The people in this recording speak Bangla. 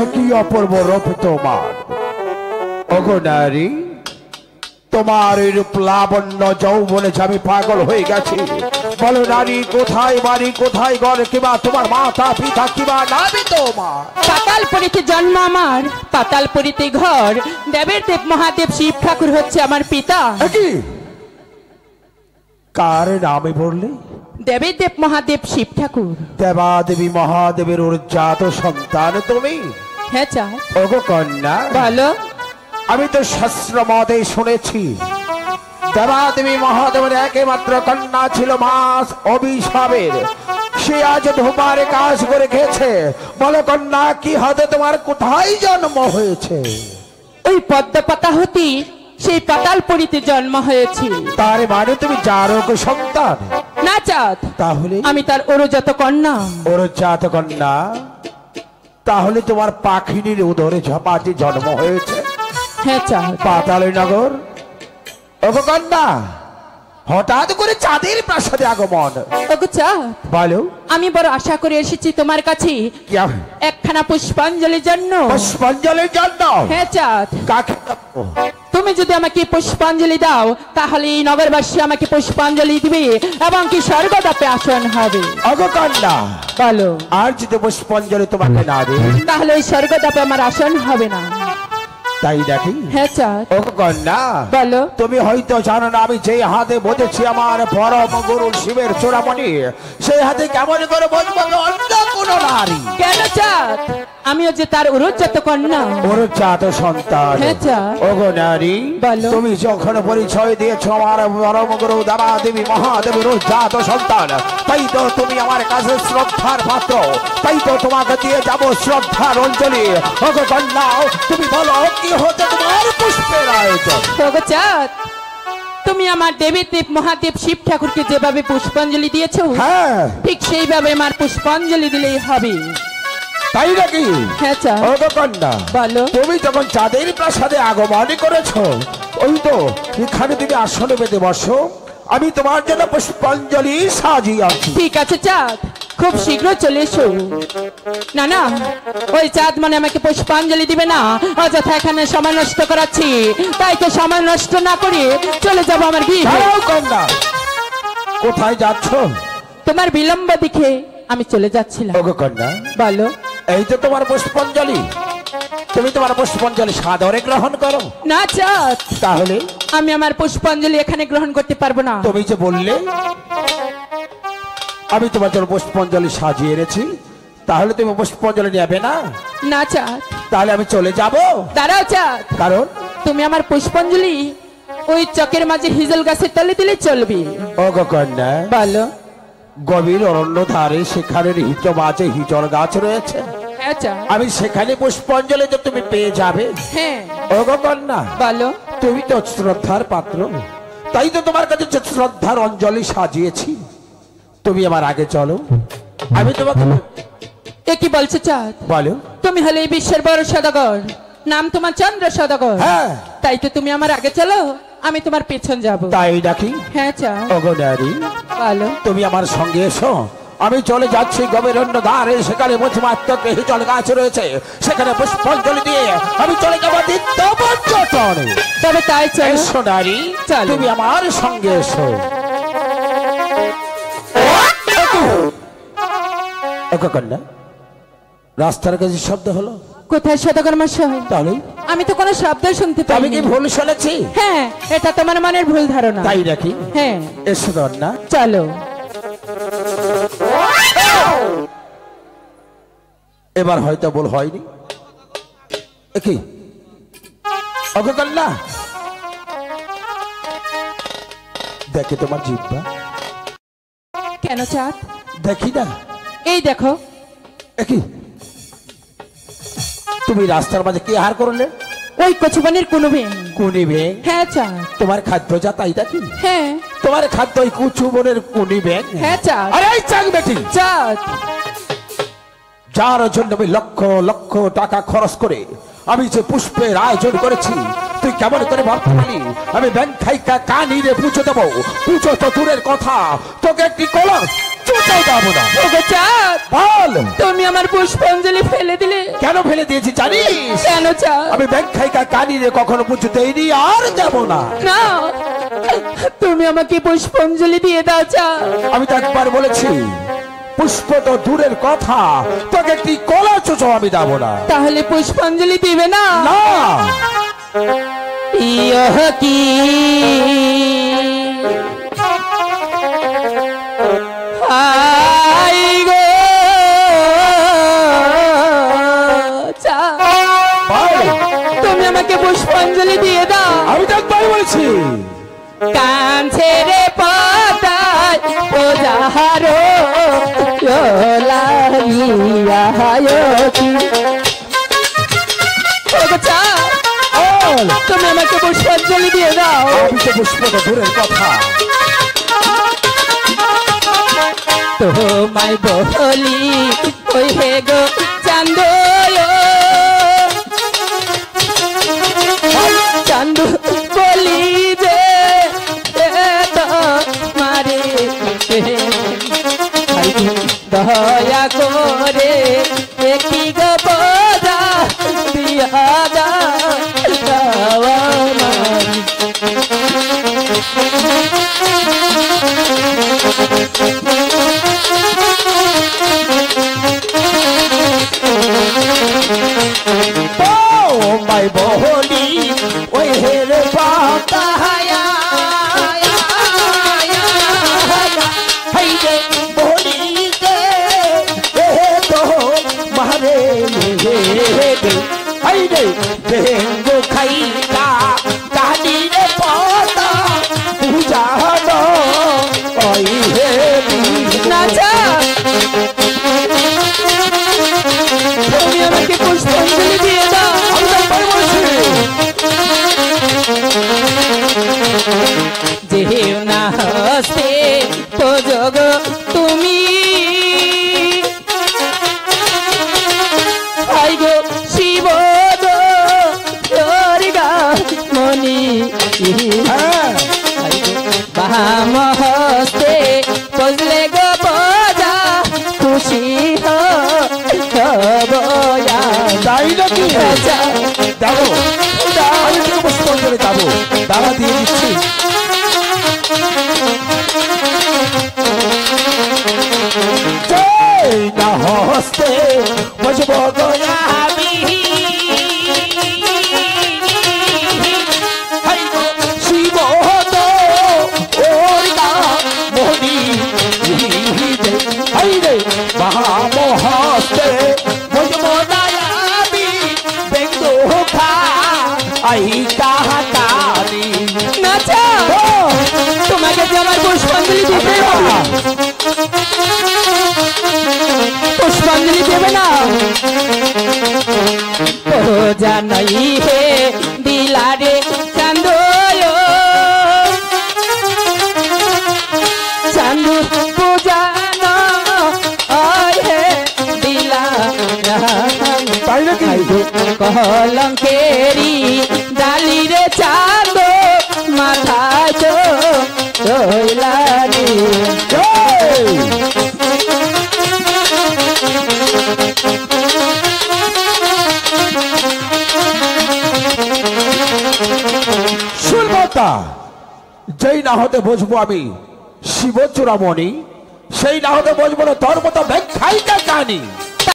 একই অপূর্ব রূপ তোমার। ওগো নারী, তোমার এই রূপ লাবণ্য যৌবনে আমি পাগল হয়ে গেছি। বলো নারী, কোথায় বাড়ি, কোথায় ঘর, কিবা তোমার মাতা পিতা, কিবা নামই তোমার? পাতালপুরীতে জন্ম আমার, পাতালপুরীতে ঘর। দেবের দেব মহাদেব শিব ঠাকুর হচ্ছে আমার পিতা। কি কার নামে বললে? দেবের দেব মহাদেব শিব ঠাকুর। দেবাদেবী মহাদেবের উজ্জাত সন্তান তুমি? হ্যাঁ চাঁদ। ওগো কন্যা, বলো। আমি তো শাস্ত্র মতে শুনেছি দেবাদেবী মহাদেবের একমাত্র কন্যা ছিল মাস অভিশাপের। সে আজ ধূপার কাজ করে খেয়েছে। বলো কন্যা, কি হতে তোমার কোথায় জন্ম হয়েছে? ওই পদ্মপাতা হতে সেই পাতালপুরীতে জন্ম হয়েছে। তার মানে তুমি জারক সন্তান? না চাঁদ, তাহলে আমি তার অরুজাত কন্যা। অরুজাত কন্যা? তাহলে তোমার পাখিনীর উদরে ঝপাতে জন্ম হয়েছে। হ্যাঁ চাঁদ। পাতালী নগর। ওগো কন্যা, হঠাৎ করে চাঁদের প্রাসাদে আগমন। ওগো চাঁদ, বলো। আমি বড় আশা করে এসেছি তোমার কাছে একখানা পুষ্পাঞ্জলির জন্য। পুষ্পাঞ্জলির জন্য? হ্যাঁ চাঁদ। কাকে? তুমি যদি আমাকে পুষ্পাঞ্জলি দাও, তাহলে এই নগরবাসী আমাকে পুষ্পাঞ্জলি দিবে এবং কি স্বর্গদাপে আসন হবে। ওগো কন্যা, বলো। আর যদি পুষ্পাঞ্জলি তোমাকে না দেয়, তাহলে ওই স্বর্গদাপে আমার আসন হবে না। তাই নাকি? হ্যাঁ চাঁদ। ওগো কন্যা, বলো। তুমি হয়তো জানো না, আমি যে হাতে বসেছি আমার পরম গুরু শিবের চূড়ামণি, সেই হাতে কেমন করে বসবো অন্য কোন নারী? কেন চাঁদ? আমিও যে তার উরুজাত কন্যা। উরুজাত সন্তান? হ্যাঁ চাঁদ। ওগো নারী, বলো। তুমি যখন পরিচয় দিয়েছো আমার পরম গুরু দেবাদেবী মহাদেবের উরুজাত সন্তান, তাই তো তুমি আমার কাছে শ্রদ্ধার পাত্র। তাই তো তোমাকে দিয়ে যাব শ্রদ্ধার অঞ্জলি। ওগো কন্যা, তুমি বলো, কি হতে তোমার পুষ্পের আয়োজন? ওগো চাঁদ, তুমি আমার দেবের দেব মহাদেব শিব ঠাকুরকে যেভাবে পুষ্পাঞ্জলি দিয়েছো, হ্যাঁ, ঠিক সেইভাবে আমার পুষ্পাঞ্জলি দিলেই হবে। তাই নাকি? হ্যাঁ চাঁদ। ওগো কন্যা, বলো। তুমি যখন চাঁদের প্রাসাদে আগমন করেছো, ওই তো এখানে তুমি আসনে বেঁধে বসো, আমি তোমার জন্য পুষ্পাঞ্জলি সাজিয়ে আছি। ঠিক আছে চাঁদ, খুব শীঘ্র চলে এসো। না না, ওই চাঁদ মানে আমাকে পুষ্পাঞ্জলি দিবে না, অযথা এখানে সময় নষ্ট করাচ্ছি। তাই তো সময় নষ্ট না করে চলে যাব আমার গৃহে। দাঁড়াও কন্যা, কোথায় যাচ্ছ? তোমার বিলম্ব দেখে আমি চলে যাচ্ছিলাম। ওগো কন্যা, বলো। এই তো তোমার পুষ্পাঞ্জলি, তুমি তোমার পুষ্পাঞ্জলি সাদরে গ্রহণ করো। না চাঁদ, তাহলে আমি আমার পুষ্পাঞ্জলি এখানে গ্রহণ করতে পারবো না। তুমি যে বললে আমি তোমার জন্য পুষ্পাঞ্জলি সাজিয়ে এনেছি, তাহলে তুমি পুষ্পাঞ্জলি নেবে না? না চাঁদ। তাহলে আমি চলে যাব। দাঁড়াও চাঁদ, কারণ তুমি আমার পুষ্পাঞ্জলি ওই চকের মাঝে হিজল গাছের তলে দিলে চলবে। ওগো কন্যা, বলো। গভীর অরণ্য ধারে সেখানে হিচ মাঝে হিজল গাছ রয়েছে, হ্যাঁ চাঁদ। আমি সেখানে পুষ্পাঞ্জলি তো তুমি পেয়ে যাবে। হ্যাঁ। ওগো কন্যা, বলো। তুমি তো শ্রদ্ধার পাত্র, তাই তো তোমার কাছে শ্রদ্ধার অঞ্জলি সাজিয়েছি। তুমি আমার আগে চলো, আমি তোমাকে। এ কি বলছো চাঁদ? বলো। তুমি হলে এই বিশ্বের বড় সদাগর, নাম তোমার চন্দ্র সদাগর। হ্যাঁ। তাই তো তুমি আমার আগে চলো, আমি তোমার পেছন যাব। তাই নাকি? হ্যাঁ চাঁদ। ওগো নারী, বলো। তুমি আমার সঙ্গে এসো, আমি চলে যাচ্ছি গভীর অন্য ধারে, সেখানে মধ্যমাত্রকে হিজল গাছ রয়েছে, সেখানে পুষ্পাঞ্জলি দিয়ে আমি চলে যাবো নিত্য পর্যটনে। তবে তাই চলো। এসো নারী, চলো। তুমি আমার সঙ্গে এসো। ওগো কন্যা, রাস্তার কাছে শব্দ হলো। কোথায় সদাগর মশাই? তাহলে আমি তো কোনো শব্দ শুনতে আমি পাইনি। কি ভুল শুনেছি? হ্যাঁ, এটা তোমার মনের ভুল ধারণা। তাই নাকি? হ্যাঁ। এসো কন্যা, চলো। এবার হয়তো ভুল হয়নি। কি ওগো কন্যা, দেখি তোমার জিহ্বা। কেন চাঁদ? দেখি না। এই দেখো। কি তুমি রাস্তার মাঝে কি আহার করলে? ওই কচুবানির কোনো ভেঙ। কুনি ব্যাং? হ্যাঁ চাঁদ। তোমার খাদ্য যা তাই নাকি? হ্যাঁ। তোমার খাদ্য ওই কুচু বনের কুনি ব্যাং? হ্যাঁ চাঁদ। আরে এই চাক বেটি, চাঁদ, যার জন্য আমি লক্ষ লক্ষ টাকা খরচ করে আমি যে পুষ্পের আয়োজন করেছি, তুই কেমন করে ভাবতে পারি আমি ব্যাংক খাইকা কানি রে পুজো দেবো? পুজো তো দূরের কথা, তোকে একটি কলম কোথাও যাবো না। ওগো চাঁদ, বল তুমি আমার পুষ্পাঞ্জলি ফেলে দিলে কেন ফেলে দিয়েছি জানিস? কেন চাঁদ? আমি ব্যাখ্যায়িকা কানি রে কখনো পুজো দেইনি, আর যাব না। না, তুমি আমাকে পুষ্পাঞ্জলি দিয়ে দাও চাঁদ। আমি তো একবার বলেছি পুষ্প তো দূরের কথা, তোকে একটি কলা চোচো আমি যাব না। তাহলে পুষ্পাঞ্জলি দিবে না? না, ইহ কি হাই গো চাঁদ, বল। তুমি আমাকে পুষ্পাঞ্জলি দিয়ে দাও। আমি তো একবার বলেছি কান ছেড়ে পাতায় পূজাহারো লাগিয়া কি। ওগো চাঁদ, বল। তুমি আমাকে পুষ্পাঞ্জলি দিয়ে দাও। আমি তো পুষ্প তো দূরের কথা। তোমায় বলি ওই হে গো চান্দ, চান্দ বলি যে মারে দয়া করে একটি গো পদা দিয়া দাও আমার। মাই বহলি ওই হেরে পাতা বহলি দে তো মারে রে বেঙ্গো খাইকা কালি রে পাতা পূজা ওই হে নাচা, তুমি আমাকে পুষ্পাঞ্জলি দিয়ে দাও। আমি তো একবার বলেছি যেও না হস্তে তো যোগ তুমি হাই গো শিব দুর্গা মণি হ্যাঁ বাম হস্তে বজলে গো বজা খুশি হবয়া। তাই নাকি? যাবো, আমি তোকে পুষ্পাঞ্জলি যাবো, দাবা দিয়ে দিচ্ছি। না হস্তে বসব আমি শিব মনি রে বাম হস্তে বসব আমি বেঙ্গো খা আই কাহাতারি। নাচা, তোমাকে যে আমার পুষ্পাঞ্জলি দিতে হবে। পুষ্পাঞ্জলি দেবে না? ও জানাই হে দিলারে চান্দ, চান্দু পূজা হে দিলা তাই নাকি? কলঙ্কেরি ডালি রে চাঁদ মাথায় চলানি। শুনবতা যেই না হতে বুঝবো আমি শিব চূড়ামণি, সেই না হতে বুঝবো না তোর মতো ব্যাখ্যায়িকা কানি।